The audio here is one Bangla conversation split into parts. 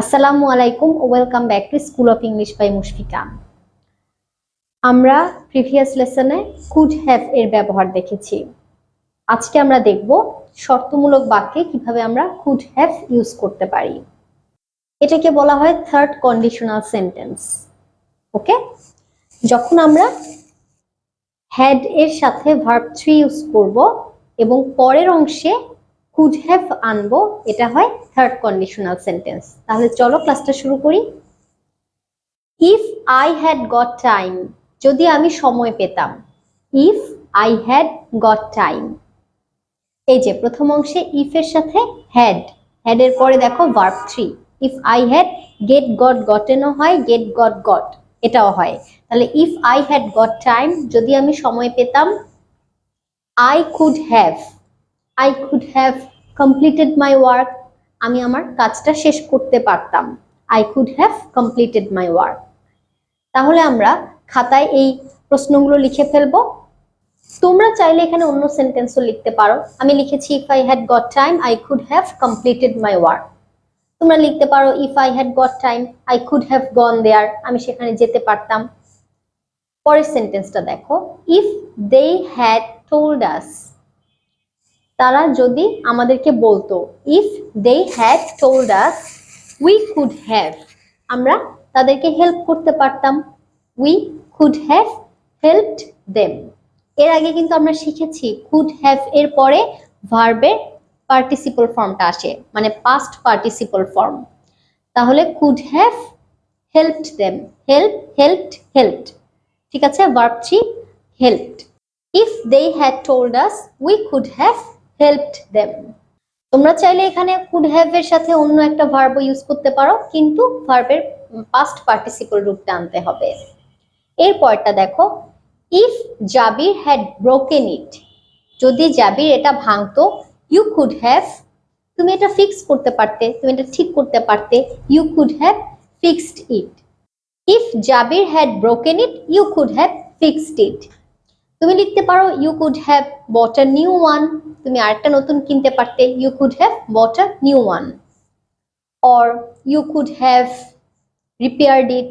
আসসালামু আলাইকুম, welcome back to School of English by Mushfika. আমরা প্রিভিয়াস লেসনে কুড হ্যাভ এর ব্যবহার দেখেছি। আজকে আমরা দেখব শর্তমূলক বাক্যে কিভাবে আমরা কুড হ্যাভ ইউজ করতে পারি। এটাকে বলা হয় থার্ড কন্ডিশনাল সেন্টেন্স। ওকে, যখন আমরা হ্যাড এর সাথে ভার্ব 3 ইউজ করব এবং পরের অংশে কুড হ্যাভ আনবো, এটা হয় থার্ড কন্ডিশনাল সেন্টেন্স। তাহলে চলো ক্লাসটা শুরু করি। If I had got time, যদি আমি সময় পেতাম। If I had got time, এই যে প্রথম অংশে ইফ এর সাথে হ্যাড, হ্যাড এর পরে দেখো verb 3। If I had get got গটেনও হয়, গেট গট গট এটাও হয়। তাহলে if I had got time, যদি আমি সময় পেতাম। I could have completed my work, আমি আমার কাজটা শেষ করতে পারতাম। I could have completed my work. তাহলে আমরা খাতায় এই প্রশ্নগুলো লিখে ফেলবো। তোমরা চাইলে এখানে অন্য সেন্টেন্সও লিখতে পারো। আমি লিখেছি if I had got time I could have completed my work. তোমরা লিখতে পারো if I had got time I could have gone there, আমি সেখানে যেতে পারতাম। পরের সেন্টেন্সটা দেখো, if they had told us, তারা যদি আমাদেরকে বলতো। If they had told us we could have, আমরা তাদেরকে হেল্প করতে পারতাম। We could have helped them. এর আগে কিন্তু আমরা শিখেছি কুড হ্যাভ এর পরে ভার্বের পার্টিসিপল ফর্মটা আসে, মানে পাস্ট পার্টিসিপল ফর্ম। তাহলে could have helped them, helped. ঠিক আছে, verb 3 helped. If they had told us we could have helped them. তোমরা চাইলে এখানে কুড হ্যাভ এর সাথে অন্য একটা ভার্ব ইউজ করতে পারো, কিন্তু ভার্বের পাস্ট পার্টিসিপল রূপটা আনতে হবে। এরপরটা দেখো, ইফ জাবির হ্যাড ব্রোকেন ইট, যদি জাবির এটা ভাঙতো। ইউ কুড হ্যাভ, তুমি এটা ফিক্স করতে পারতে, তুমি এটা ঠিক করতে পারতে। You could have fixed it. If Jabir had broken it you could have fixed it. তুমি লিখতে পারো you could have bought a new one, তুমি আরেকটা নতুন কিনতে পারতে। You could have bought a new one. Or you could have repaired it.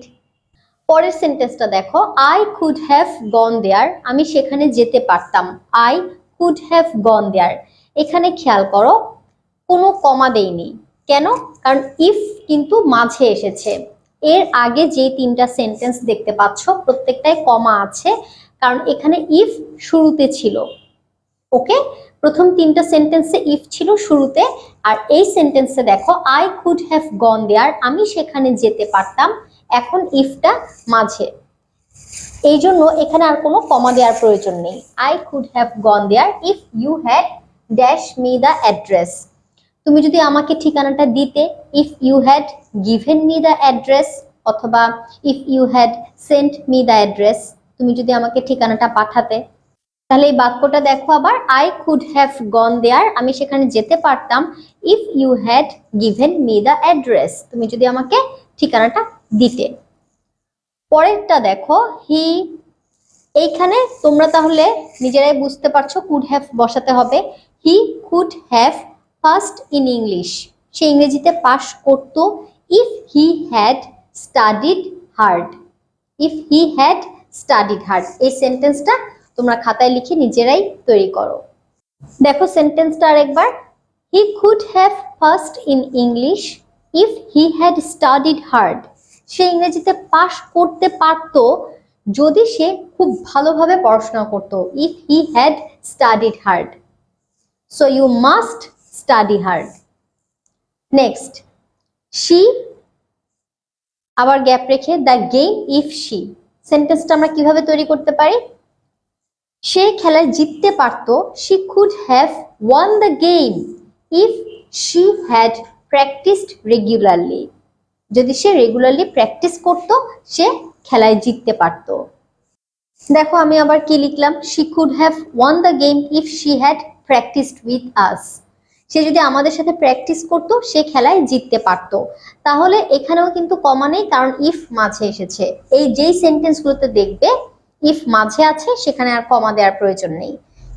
পরের সেন্টেন্সটা দেখো, I could have gone there, আমি সেখানে যেতে পারতাম। I could have gone there. এখানে খেয়াল করো, কোনো কমা দেইনি। কেন? কারণ ইফ কিন্তু মাঝে এসেছে। এর আগে যে তিনটা সেন্টেন্স দেখতে পাচ্ছ প্রত্যেকটাই কমা আছে, কারণ এখানে ইফ শুরুতে ছিল। ওকে, প্রথম তিনটা সেন্টেন্সে ইফ ছিল শুরুতে, আর এই সেন্টেন্সে দেখো I could have gone there, আমি সেখানে যেতে পারতাম। এখন ইফটা মাঝে, এই জন্য এখানে আর কোনো কমা দেওয়ার প্রয়োজন নেই। I could have gone there if you had dash me the address, তুমি যদি আমাকে ঠিকানাটা দিতে। If you had given me the address, অথবা if you had sent me the address, তুমি যদি আমাকে ঠিকানাটা পাঠাতে। তাহলে এই বাক্যটা দেখো আবার, I could have gone there, আমি সেখানে যেতে পারতাম। If you had given me the address, তুমি যদি আমাকে ঠিকানাটা দিতে। পরেরটা দেখো, হি, এইখানে তোমরা তাহলে নিজেরাই বুঝতে পারছো কুড হ্যাভ বসাতে হবে। He could have first in English, সে ইংরেজিতে পাস করত। If he had studied hard, if he had studied hard. এই সেন্টেন্সটা তোমরা খাতায় লিখে নিজেরাই তৈরি করো। দেখো সেন্টেন্সটা আরেকবার, he could have first in English if he had studied hard, সে ইংরেজিতে পাস করতে পারত যদি সে খুব ভালোভাবে পড়াশোনা করত। If he had studied hard, so you must study hard. Next, she, আবার গ্যাপ রেখে দ্য গেম ইফ শি। সেন্টেন্সটা আমরা কিভাবে তৈরি করতে পারি? সে খেলায় জিততে পারত। She could have won the game if she had practised regularly, যদি সে রেগুলারলি প্র্যাকটিস করত সে খেলায় জিততে পারত। দেখো আমি আবার কি লিখলাম, she could have won the game if she had practised with us, সে যদি আমাদের সাথে প্র্যাকটিস করতো সে খেলায় জিততে পারত। তাহলে এখানেও কিন্তু কমা নেই, কারণ ইফ মাঝে এসেছে। এই যেই সেন্টেন্সগুলোতে দেখবে ইফ মাঝে আছে সেখানে আর কমা দেওয়ার প্রয়োজন নেই।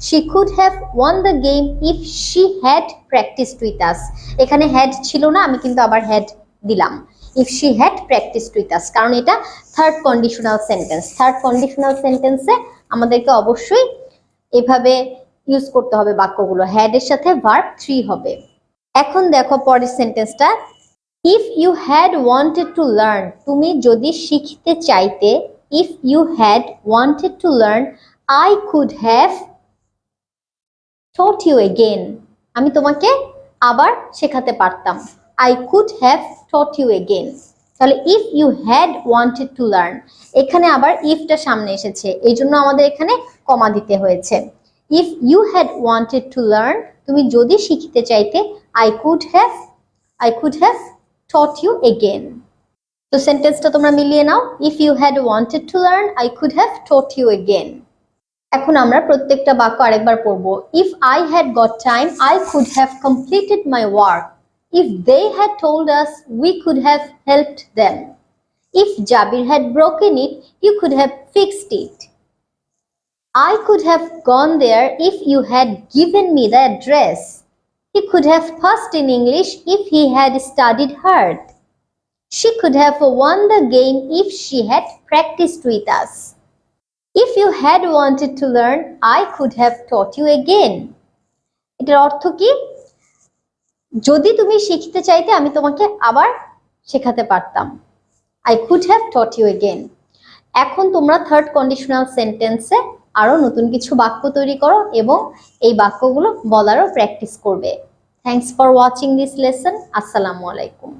She could have won the game if she had practised with আস, এখানে হ্যাড ছিল না, আমি কিন্তু আবার হ্যাড দিলাম if she had practised with আস, কারণ এটা third conditional sentence. Third conditional সেন্টেন্সে আমাদেরকে অবশ্যই এভাবে ইউজ করতে হবে বাক্যগুলো, হ্যাড এর সাথে ভার্ব 3 হবে। এখন দেখো পরের সেন্টেন্সটা, if you had wanted to learn, তুমি যদি শিখতে চাইতে, if you had wanted to learn I could have taught you again, আমি তোমাকে আবার শেখাতে পারতাম। I could have taught you again। তাহলে if you had wanted to learn, এখানে আবার ইফটা সামনে এসেছে, এই জন্য আমাদের এখানে কমা দিতে হয়েছে। if you had wanted to learn, তুমি যদি শিখতে চাইতে, I could have taught you again। তো সেন্টেন্সটা তোমরা মিলিয়ে নাও, if you had wanted to learn I could have taught you again। এখন আমরা প্রত্যেকটা বাক্য আরেকবার পড়ব। If I had got time, I could have completed my work. If they had told us, we could have helped them. If Jabir had broken it, you could have fixed it. I could have gone there if you had given me the address. He could have passed in English if he had studied hard. She could have won the game if she had practiced with us. If you had wanted to learn, I could have taught you again. এটার অর্থ কি? যদি তুমি শিখতে চাইতে আমি তোমাকে আবার শেখাতে পারতাম। I could have taught you again। এখন তোমরা থার্ড কন্ডিশনাল সেন্টেন্সে আরো নতুন কিছু বাক্য তৈরি করো এবং এই বাক্যগুলো বলারও প্র্যাকটিস করবে। Thanks for watching this lesson. আসসালামু আলাইকুম।